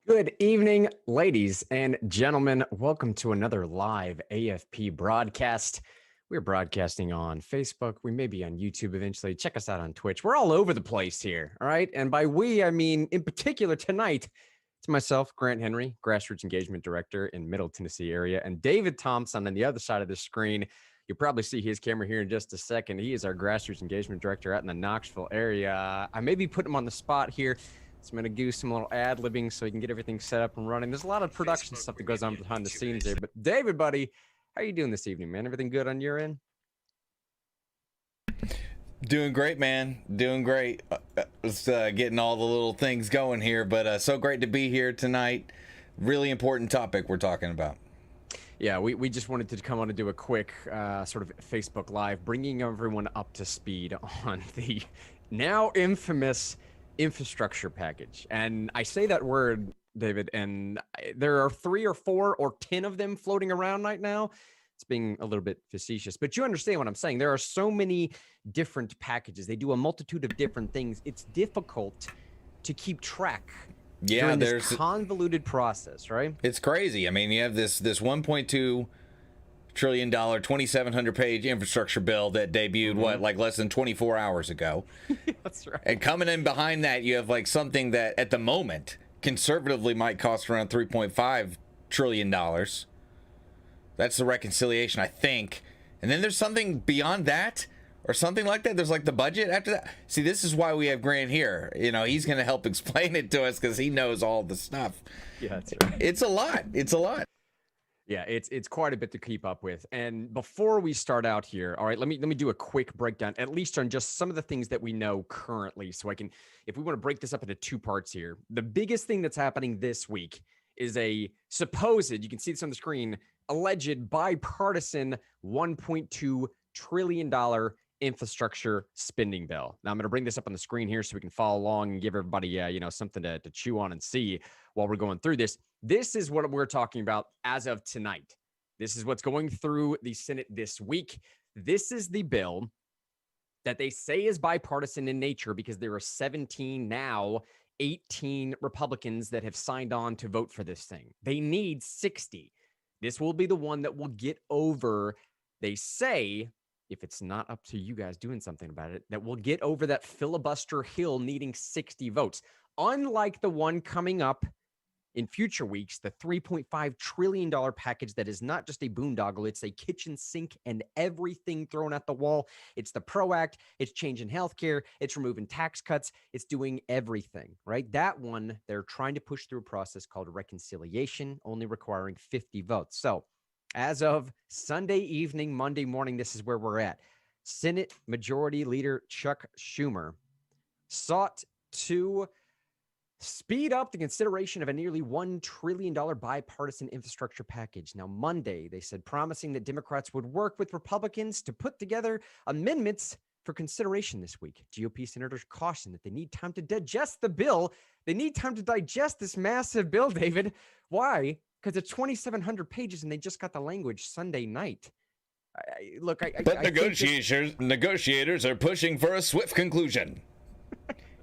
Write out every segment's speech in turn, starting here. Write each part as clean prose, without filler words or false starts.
Good evening, ladies and gentlemen. Welcome to another live AFP broadcast. We're broadcasting on Facebook. We may be on YouTube eventually. Check us out on Twitch. We're all over the place here, all right? And by we, I mean, in particular, tonight, it's myself, Grant Henry, Grassroots Engagement Director in Middle Tennessee area, and David Thompson on the other side of the screen. You'll probably see his camera here in just a second. He is our Grassroots Engagement Director out in the Knoxville area. I may be putting him on the spot here. So I'm going to do some little ad-libbing so you can get everything set up and running. There's a lot of production stuff that goes on behind the scenes there. But David, buddy, how are you doing this evening, man? Everything good on your end? Doing great, man. Doing great. Getting all the little things going here, but so great to be here tonight. Really important topic we're talking about. Yeah, we just wanted to come on and do a quick sort of Facebook Live, bringing everyone up to speed on the now infamous infrastructure package. And I say that word, David, and there are 3 or 4 or 10 of them floating around right now. It's being a little bit facetious, but you understand what I'm saying. There are so many different packages. They do a multitude of different things. It's difficult to keep track. Yeah, there's this convoluted process, right? It's crazy. I mean, you have this $1.2 trillion, 2,700 page infrastructure bill that debuted like less than 24 hours ago. That's right. And coming in behind that, you have like something that at the moment conservatively might cost around $3.5 trillion. That's the reconciliation, I think. And then there's something beyond that or something like that. There's like the budget after that. See, this is why we have Grant here. You know, he's going to help explain it to us because he knows all the stuff. Yeah, that's right. It's a lot. It's a lot. Yeah, it's quite a bit to keep up with. And before we start out here, all right, let me do a quick breakdown, at least on just some of the things that we know currently. So I can, if we want to break this up into 2 parts here, the biggest thing that's happening this week is a supposed, you can see this on the screen, alleged bipartisan $1.2 trillion infrastructure spending bill. Now I'm going to bring this up on the screen here so we can follow along and give everybody, something to chew on and see while we're going through this. This is what we're talking about as of tonight. This is what's going through the Senate this week. This is the bill that they say is bipartisan in nature because there are 17 now, 18 Republicans that have signed on to vote for this thing. They need 60. This will be the one that will get over, they say, if it's not up to you guys doing something about it, that will get over that filibuster hill needing 60 votes. Unlike the one coming up in future weeks, the $3.5 trillion package that is not just a boondoggle, it's a kitchen sink and everything thrown at the wall. It's the PRO Act, it's changing healthcare, it's removing tax cuts, it's doing everything, right? That one, they're trying to push through a process called reconciliation, only requiring 50 votes. So as of Sunday evening, Monday morning, this is where we're at. Senate Majority Leader Chuck Schumer sought to speed up the consideration of a nearly $1 trillion bipartisan infrastructure package. Now, Monday, they said, promising that Democrats would work with Republicans to put together amendments for consideration this week. GOP senators caution that they need time to digest the bill. They need time to digest this massive bill, David. Why? Because it's 2,700 pages and they just got the language Sunday night. But negotiators are pushing for a swift conclusion.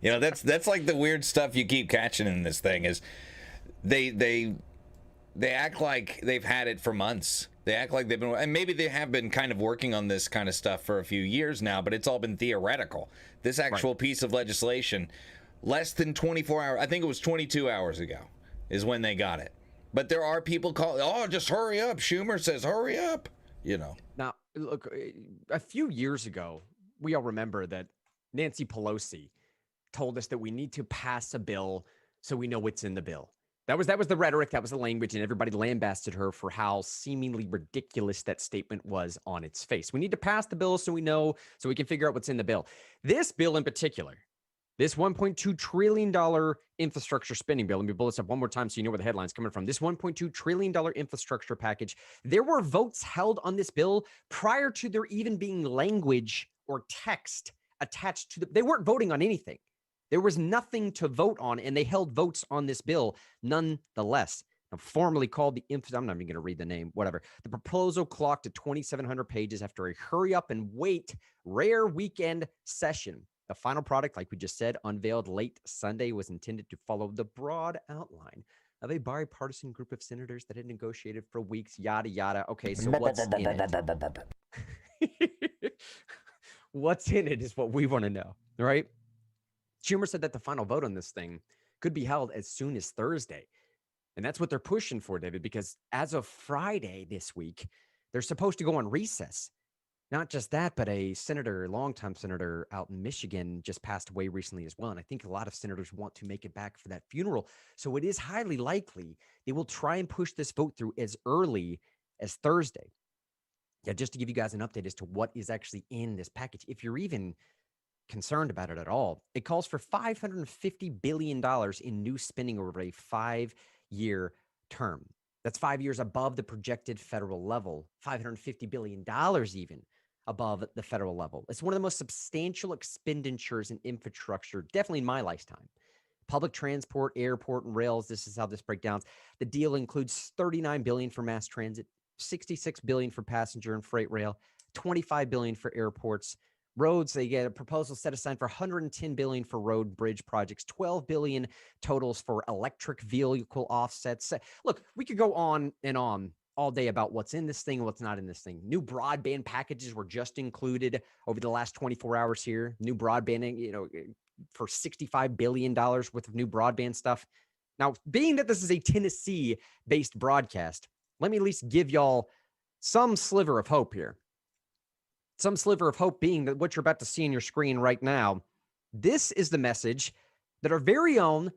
You know, that's like the weird stuff you keep catching in this thing is they act like they've had it for months. They act like they've been, and maybe they have been kind of working on this kind of stuff for a few years now, but it's all been theoretical. This actual piece of legislation, less than 24 hours, I think it was 22 hours ago, is when they got it. But there are people calling, oh, just hurry up. Schumer says, hurry up, you know. Now, look, a few years ago, we all remember that Nancy Pelosi told us that we need to pass a bill so we know what's in the bill. That was the rhetoric, that was the language, and everybody lambasted her for how seemingly ridiculous that statement was on its face. We need to pass the bill so we know, so we can figure out what's in the bill. This bill in particular, this $1.2 trillion infrastructure spending bill, let me pull this up one more time so you know where the headline's coming from. This $1.2 trillion infrastructure package, there were votes held on this bill prior to there even being language or text attached to the, they weren't voting on anything. There was nothing to vote on, and they held votes on this bill nonetheless. Now, formally called the I'm not even going to read the name, whatever. The proposal clocked at 2,700 pages after a hurry up and wait rare weekend session. The final product, like we just said, unveiled late Sunday, was intended to follow the broad outline of a bipartisan group of senators that had negotiated for weeks, yada, yada. Okay, so what's in it? What's in it is what we want to know, right? Schumer said that the final vote on this thing could be held as soon as Thursday. And that's what they're pushing for, David, because as of Friday this week, they're supposed to go on recess. Not just that, but a senator, longtime senator out in Michigan, just passed away recently as well. And I think a lot of senators want to make it back for that funeral. So it is highly likely they will try and push this vote through as early as Thursday. Yeah, just to give you guys an update as to what is actually in this package, if you're even concerned about it at all, it calls for $550 billion in new spending over a 5-year term. That's 5 years above the projected federal level, $550 billion even above the federal level. It's one of the most substantial expenditures in infrastructure, definitely in my lifetime. Public transport, airport, and rails. This is how this breaks down. The deal includes $39 billion for mass transit, $66 billion for passenger and freight rail, $25 billion for airports. Roads, they get a proposal set aside for $110 billion for road bridge projects, $12 billion totals for electric vehicle offsets. Look, we could go on and on all day about what's in this thing and what's not in this thing. New broadband packages were just included over the last 24 hours here. New broadband, for $65 billion worth of new broadband stuff. Now, being that this is a Tennessee-based broadcast, let me at least give y'all some sliver of hope here. Some sliver of hope being that what you're about to see on your screen right now, this is the message that our very own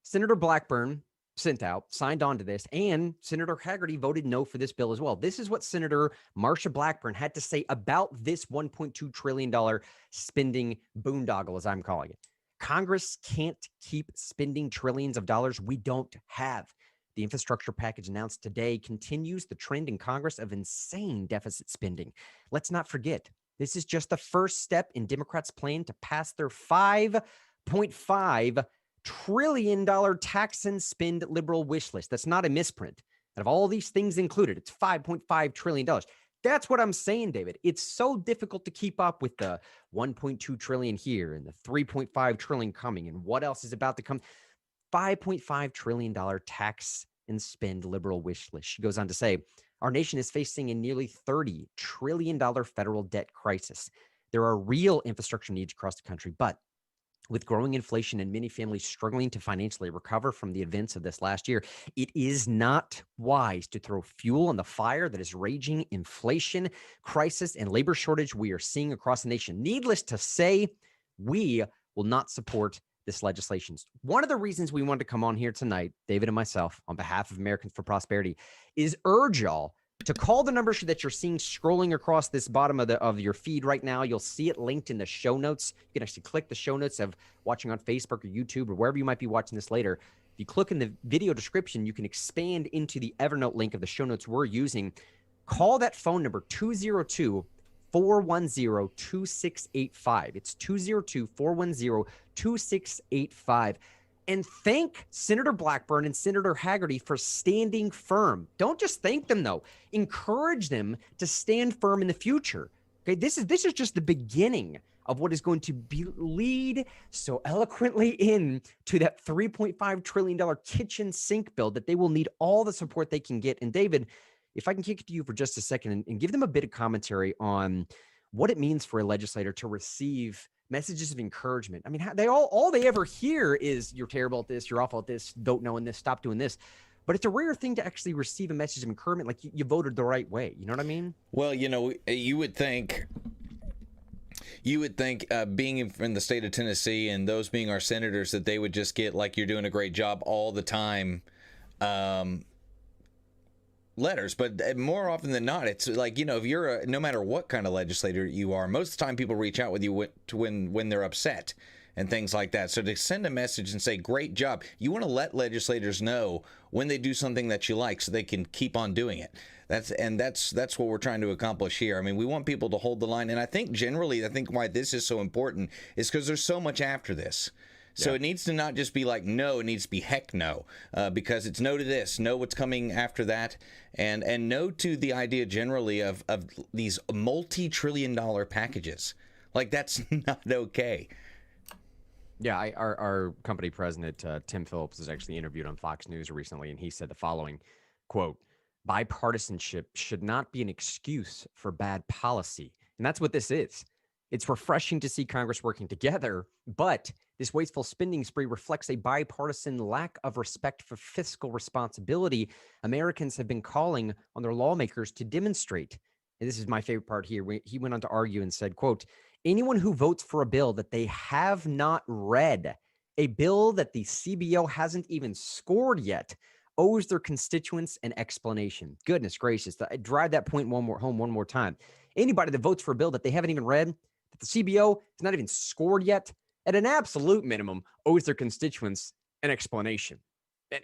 Senator Blackburn sent out, signed on to this, and Senator Hagerty voted no for this bill as well. This is what Senator Marsha Blackburn had to say about this $1.2 trillion spending boondoggle, as I'm calling it. Congress can't keep spending trillions of dollars we don't have. The infrastructure package announced today continues the trend in Congress of insane deficit spending. Let's not forget, this is just the first step in Democrats' plan to pass their $5.5 trillion tax and spend liberal wish list. That's not a misprint. Out of all these things included, it's $5.5 trillion. That's what I'm saying, David. It's so difficult to keep up with the $1.2 trillion here and the $3.5 trillion coming and what else is about to come. $5.5 trillion tax and spend liberal wish list. She goes on to say, our nation is facing a nearly $30 trillion federal debt crisis. There are real infrastructure needs across the country, but with growing inflation and many families struggling to financially recover from the events of this last year, it is not wise to throw fuel on the fire that is raging inflation, crisis, and labor shortage we are seeing across the nation. Needless to say, we will not support this legislation. One of the reasons we wanted to come on here tonight, David and myself, on behalf of Americans for Prosperity, is urge y'all to call the number that you're seeing scrolling across this bottom of your feed right now. You'll see it linked in the show notes. You can actually click the show notes of watching on Facebook or YouTube or wherever you might be watching this later. If you click in the video description, you can expand into the Evernote link of the show notes we're using. Call that phone number, 202-410-2685. It's 202-410-2685. And thank Senator Blackburn and Senator Hagerty for standing firm. Don't just thank them, though. Encourage them to stand firm in the future. Okay, this is just the beginning of what is going to lead so eloquently into that $3.5 trillion kitchen sink bill that they will need all the support they can get. And David, if I can kick it to you for just a second and give them a bit of commentary on what it means for a legislator to receive messages of encouragement. I mean, all they ever hear is you're terrible at this, you're awful at this, don't know in this, stop doing this. But it's a rare thing to actually receive a message of encouragement, like you voted the right way. You know what I mean? Well, you would think being in the state of Tennessee and those being our senators, that they would just get like, you're doing a great job all the time letters. But more often than not, it's like, if you're no matter what kind of legislator you are, most of the time people reach out with you when they're upset and things like that. So to send a message and say, great job, you want to let legislators know when they do something that you like so they can keep on doing it. That's what we're trying to accomplish here. I mean, we want people to hold the line. And I think why this is so important is because there's so much after this. So It needs to not just be like no, it needs to be heck no, because it's no to this, no what's coming after that, and no to the idea generally of these multi-trillion-dollar packages. Like, that's not okay. Yeah, our company president, Tim Phillips, was actually interviewed on Fox News recently, and he said the following, quote, bipartisanship should not be an excuse for bad policy. And that's what this is. It's refreshing to see Congress working together, but this wasteful spending spree reflects a bipartisan lack of respect for fiscal responsibility Americans have been calling on their lawmakers to demonstrate. And this is my favorite part here. He went on to argue and said, quote, anyone who votes for a bill that they have not read, a bill that the CBO hasn't even scored yet, owes their constituents an explanation. Goodness gracious. I drive that point home one more time. Anybody that votes for a bill that they haven't even read, that the CBO has not even scored yet, at an absolute minimum, owes their constituents an explanation.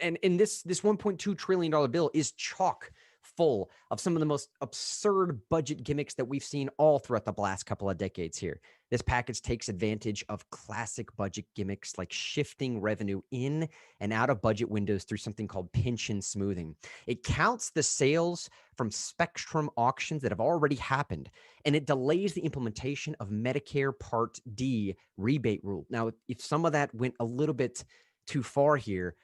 And this $1.2 trillion bill is chock full of some of the most absurd budget gimmicks that we've seen all throughout the last couple of decades here. This package takes advantage of classic budget gimmicks like shifting revenue in and out of budget windows through something called pension smoothing. It counts the sales from spectrum auctions that have already happened, and it delays the implementation of Medicare Part D rebate rule. Now, if some of that went a little bit too far here,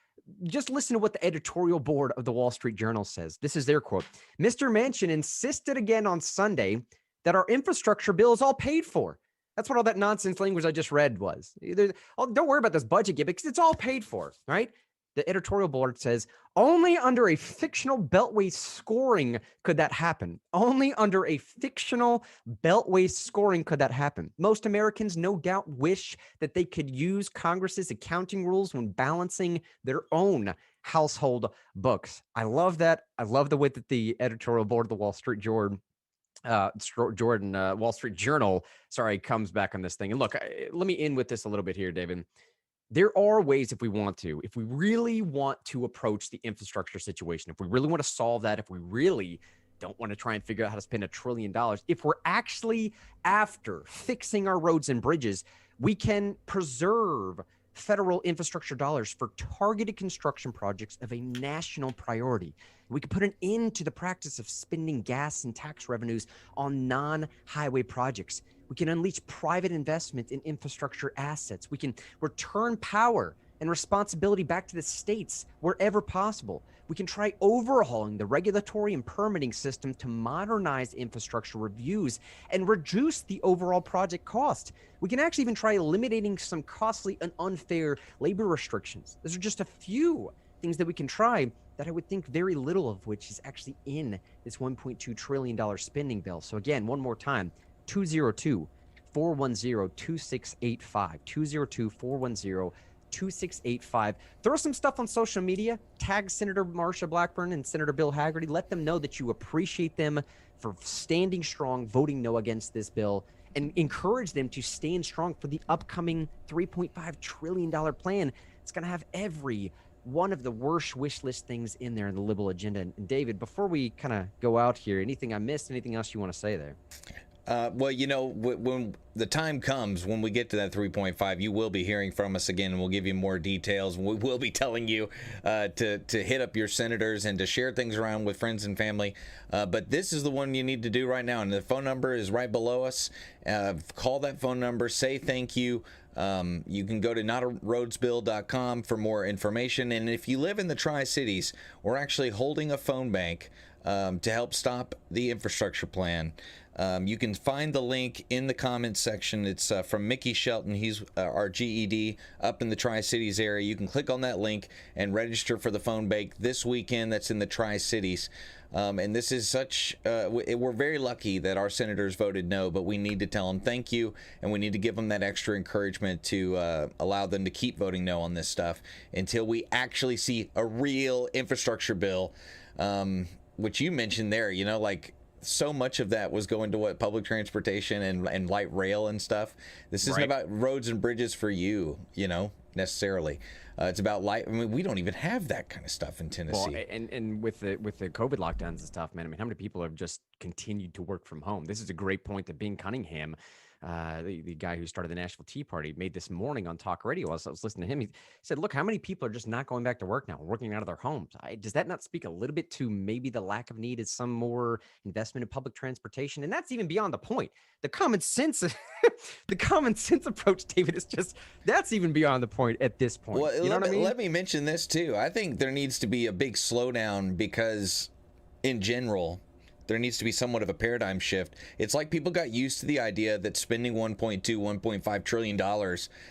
just listen to what the editorial board of the Wall Street Journal says. This is their quote. Mr. Manchin insisted again on Sunday that our infrastructure bill is all paid for. That's what all that nonsense language I just read was. Don't worry about this budget give because it's all paid for, right? The editorial board says only under a fictional beltway scoring could that happen. Only under a fictional beltway scoring could that happen. Most Americans no doubt wish that they could use Congress's accounting rules when balancing their own household books. I love that. I love the way that the editorial board of the Wall Street Wall Street Journal, comes back on this thing. And look, let me end with this a little bit here, David. There are ways if we really want to approach the infrastructure situation, if we really want to solve that, if we really don't want to try and figure out how to spend $1 trillion, if we're actually after fixing our roads and bridges, we can preserve federal infrastructure dollars for targeted construction projects of a national priority. We could put an end to the practice of spending gas and tax revenues on non-highway projects. We can unleash private investment in infrastructure assets. We can return power and responsibility back to the states wherever possible. We can try overhauling the regulatory and permitting system to modernize infrastructure reviews and reduce the overall project cost. We can actually even try eliminating some costly and unfair labor restrictions. Those are just a few things that we can try that I would think very little of which is actually in this $1.2 trillion spending bill. So again, one more time, 202-410-2685, 202-410-2685. Throw some stuff on social media. Tag Senator Marsha Blackburn and Senator Bill Hagerty. Let them know that you appreciate them for standing strong, voting no against this bill, and encourage them to stand strong for the upcoming $3.5 trillion plan. It's going to have every one of the worst wish list things in there in the liberal agenda. And David, before we kind of go out here, anything I missed, anything else you want to say there? Well, when the time comes, when we get to that 3.5, you will be hearing from us again, and we'll give you more details. We will be telling you to hit up your senators and to share things around with friends and family. But this is the one you need to do right now, and the phone number is right below us. Call that phone number, say thank you. You can go to notaroadsbill.com for more information. And if you live in the Tri-Cities, we're actually holding a phone bank to help stop the infrastructure plan. You can find the link in the comments section. It's from Mickey Shelton. He's our GED up in the Tri-Cities area. You can click on that link and register for the phone bank this weekend. That's in the Tri-Cities. And this is we're very lucky that our senators voted no, but we need to tell them thank you, and we need to give them that extra encouragement to allow them to keep voting no on this stuff until we actually see a real infrastructure bill, which you mentioned there, so much of that was going to public transportation and light rail and stuff. This isn't about roads and bridges for you, necessarily. It's about light. I mean, we don't even have that kind of stuff in Tennessee. Well, and with the COVID lockdowns and stuff, man, I mean, how many people have just continued to work from home? This is a great point that Bing Cunningham the guy who started the Nashville Tea Party, made this morning on talk radio. I was listening to him. He said, look, how many people are just not going back to work now, working out of their homes? Does that not speak a little bit to maybe the lack of need is some more investment in public transportation? And that's even beyond the point. The common sense, the common sense approach, David, is just, that's even beyond the point at this point. Well, you know what I mean? Let me mention this too. I think there needs to be a big slowdown because in general, there needs to be somewhat of a paradigm shift. It's like people got used to the idea that spending $1.5 trillion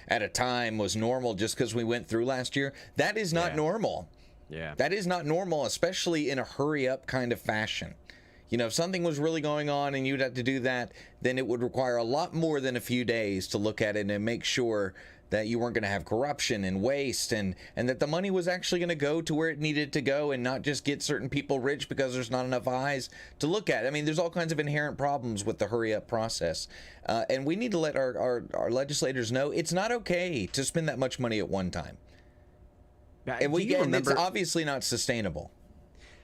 at a time was normal just because we went through last year. That is not normal. Yeah. That is not normal, especially in a hurry up kind of fashion. You know, if something was really going on and you'd have to do that, then it would require a lot more than a few days to look at it and make sure that you weren't going to have corruption and waste and that the money was actually going to go to where it needed to go and not just get certain people rich because there's not enough eyes to look at. I mean, there's all kinds of inherent problems with the hurry up process. And we need to let our legislators know it's not okay to spend that much money at one time. And it's obviously not sustainable.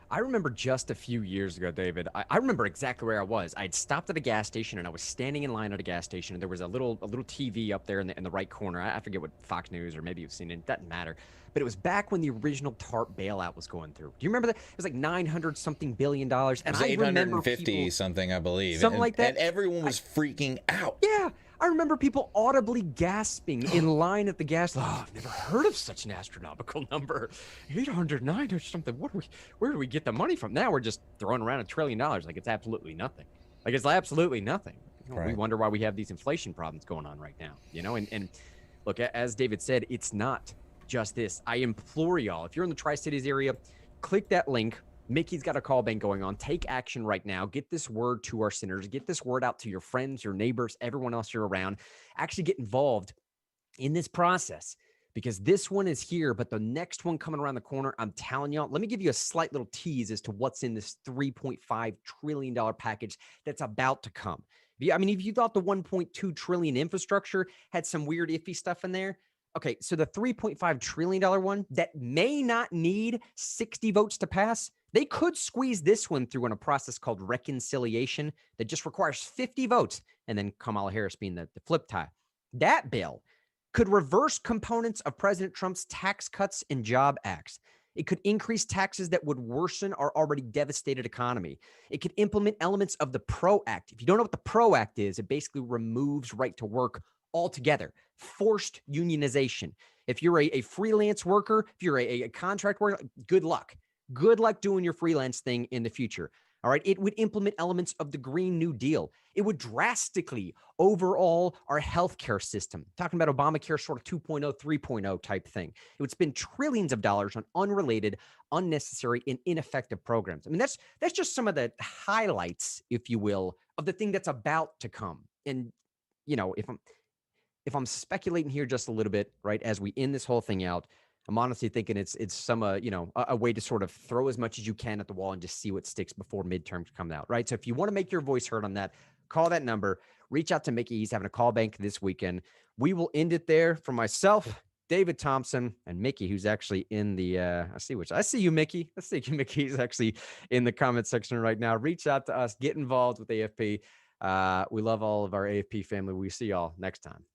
I remember just a few years ago, David, I remember exactly where I was. I'd stopped at a gas station and I was standing in line at a gas station, and there was a little TV up there in the right corner. I forget what Fox News or maybe you've seen it. It doesn't matter. But it was back when the original TARP bailout was going through. Do you remember that? It was like $900-something billion. And it was 850 something, I believe. Something like that. And everyone was freaking out. Yeah. I remember people audibly gasping in line at the gas. Oh, I've never heard of such an astronomical number. 809 or something. Where do we get the money from? Now we're just throwing around $1 trillion like it's absolutely nothing. Like it's absolutely nothing. You know, right. We wonder why we have these inflation problems going on right now. You know, and look, as David said, it's not just this. I implore y'all, if you're in the Tri-Cities area, click that link. Mickey's got a call bank going on. Take action right now. Get this word to our senators. Get this word out to your friends, your neighbors, everyone else you're around. Actually get involved in this process because this one is here, but the next one coming around the corner, I'm telling y'all, let me give you a slight little tease as to what's in this $3.5 trillion package that's about to come. I mean, if you thought the $1.2 trillion infrastructure had some weird iffy stuff in there, okay, so the $3.5 trillion one that may not need 60 votes to pass, they could squeeze this one through in a process called reconciliation that just requires 50 votes, and then Kamala Harris being the flip tie. That bill could reverse components of President Trump's Tax Cuts and Job Acts. It could increase taxes that would worsen our already devastated economy. It could implement elements of the PRO Act. If you don't know what the PRO Act is, it basically removes right to work altogether. Forced unionization. If you're a freelance worker, if you're a contract worker, good luck. Good luck doing your freelance thing in the future. All right. It would implement elements of the Green New Deal. It would drastically overhaul our healthcare system. Talking about Obamacare sort of 2.0, 3.0 type thing. It would spend trillions of dollars on unrelated, unnecessary, and ineffective programs. I mean, that's just some of the highlights, if you will, of the thing that's about to come. And, you know, if I'm speculating here just a little bit, right, as we end this whole thing out, I'm honestly thinking it's some, a way to sort of throw as much as you can at the wall and just see what sticks before midterms come out, right? So if you want to make your voice heard on that, call that number, reach out to Mickey. He's having a call bank this weekend. We will end it there. For myself, David Thompson, and Mickey, who's actually in the, I see you, Mickey. I see you, Mickey. He's actually in the comment section right now. Reach out to us, get involved with AFP. We love all of our AFP family. We see y'all next time.